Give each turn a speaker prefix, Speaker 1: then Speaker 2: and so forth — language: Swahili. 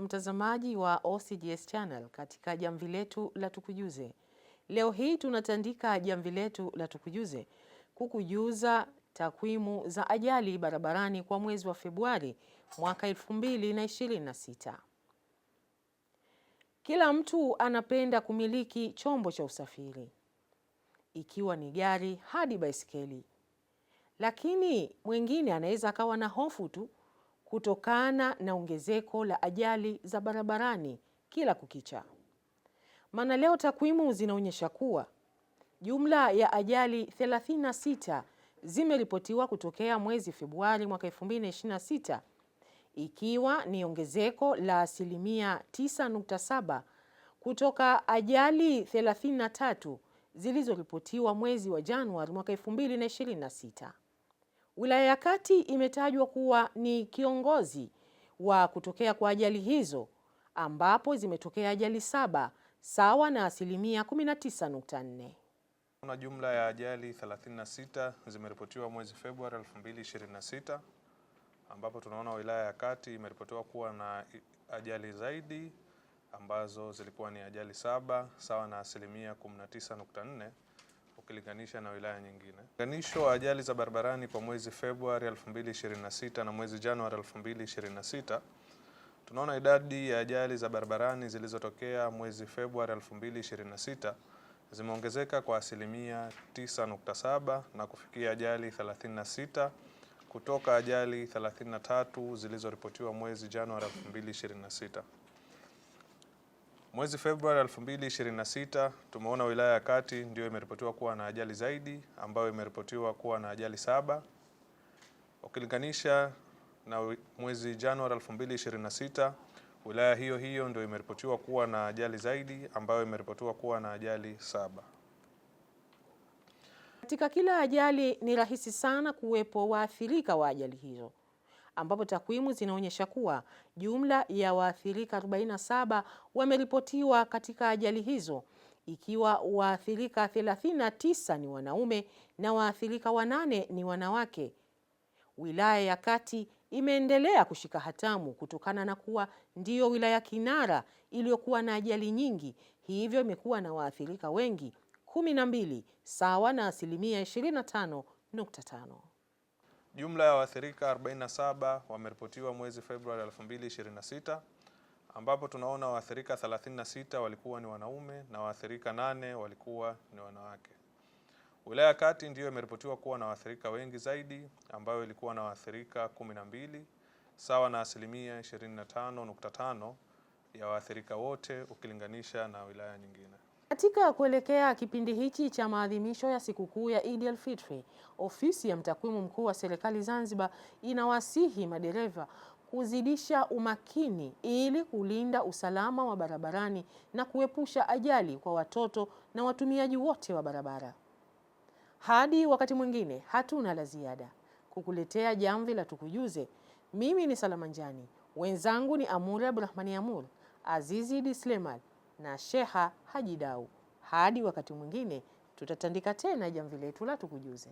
Speaker 1: mtazamaji wa OCGS Channel katika jamvi letu la Tukujuze. Leo hii tunatandika jamvi letu la Tukujuze kukujuza takwimu za ajali barabarani kwa mwezi wa Februari mwaka 2026. Kila mtu anapenda kumiliki chombo cha usafiri, ikiwa ni gari hadi baisikeli. Lakini mwingine anaweza akawa na hofu tu kutokana na ongezeko la ajali za barabarani kila kukicha. Maana leo takwimu zinaonyesha kuwa jumla ya ajali 36 zimeripotiwa kutokea mwezi Februari mwaka 2026, ikiwa ni ongezeko la 9.7 kutoka ajali 33 zilizoripotiwa mwezi wa Januari mwaka 2026. Wilaya ya Kati imetajwa kuwa ni kiongozi wa kutokea kwa ajali hizo, ambapo zimetokea ajali 7 sawa na 19.4%.
Speaker 2: Kuna jumla ya ajali 36 zimeripotiwa mwezi Februari 2026, ambapo tunaona wilaya ya Kati imeripotiwa kuwa na ajali zaidi ambazo zilikuwa ni ajali 7 sawa na 19.4% ukilinganisha na wilaya nyingine. Ulinganisho wa ajali za barabarani kwa mwezi Februari 2026 na mwezi Januari 2026, tunaona idadi ya ajali za barabarani zilizotokea mwezi Februari 2026 zimeongezeka kwa 9.7% na kufikia ajali 36 kutoka ajali 33 zilizoripotiwa mwezi Januari 2026. Mwezi Februari 2026 tumeona wilaya ya Kati ndio imeripotiwa kuwa na ajali zaidi, ambayo imeripotiwa kuwa na ajali 7 ukilinganisha na mwezi Januari 2026. Wilaya hiyo hiyo ndio imeripotiwa kuwa na ajali zaidi, ambayo imeripotiwa kuwa na ajali 7.
Speaker 1: Katika kila ajali ni rahisi sana kuwepo waathirika wa ajali hizo, ambapo takwimu zinaonyesha kuwa jumla ya waathirika 47 wameripotiwa katika ajali hizo, ikiwa waathirika 39 ni wanaume na waathirika 8 ni wanawake. Wilaya ya Kati imeendelea kushika hatamu kutokana na kuwa ndiyo wilaya kinara iliyokuwa na ajali nyingi, hivyo imekuwa na waathirika wengi 12 sawa na 25.5%.
Speaker 2: Jumla ya waathirika 47 wameripotiwa mwezi Februari 2026, ambapo tunaona waathirika 36 walikuwa ni wanaume na waathirika 8 walikuwa ni wanawake. Wilaya ya Kati ndiyo imeripotiwa kuwa na waathirika wengi zaidi, ambayo ilikuwa na waathirika 12 sawa na 25.5% ya waathirika wote ukilinganisha na wilaya nyingine.
Speaker 1: Katika kuelekea kipindi hichi cha maadhimisho ya sikukuu ya Eid al-Fitr, ofisi ya mtakwimu mkuu wa serikali Zanzibar inawasihi madereva kuzidisha umakini ili kulinda usalama wa barabarani na kuepusha ajali kwa watoto na watumiaji wote wa barabara. Hadi wakati mwingine, hatuna la ziada. Kukuletea jamvi la Tukujuze, mimi ni Salama Njani, wenzangu ni Amuri Abdurahmani Amur, Azizi Idi Sleman na Sheha Haji Dau. Hadi wakati mwingine, tutatandika tena jamvi letu la Tukujuze.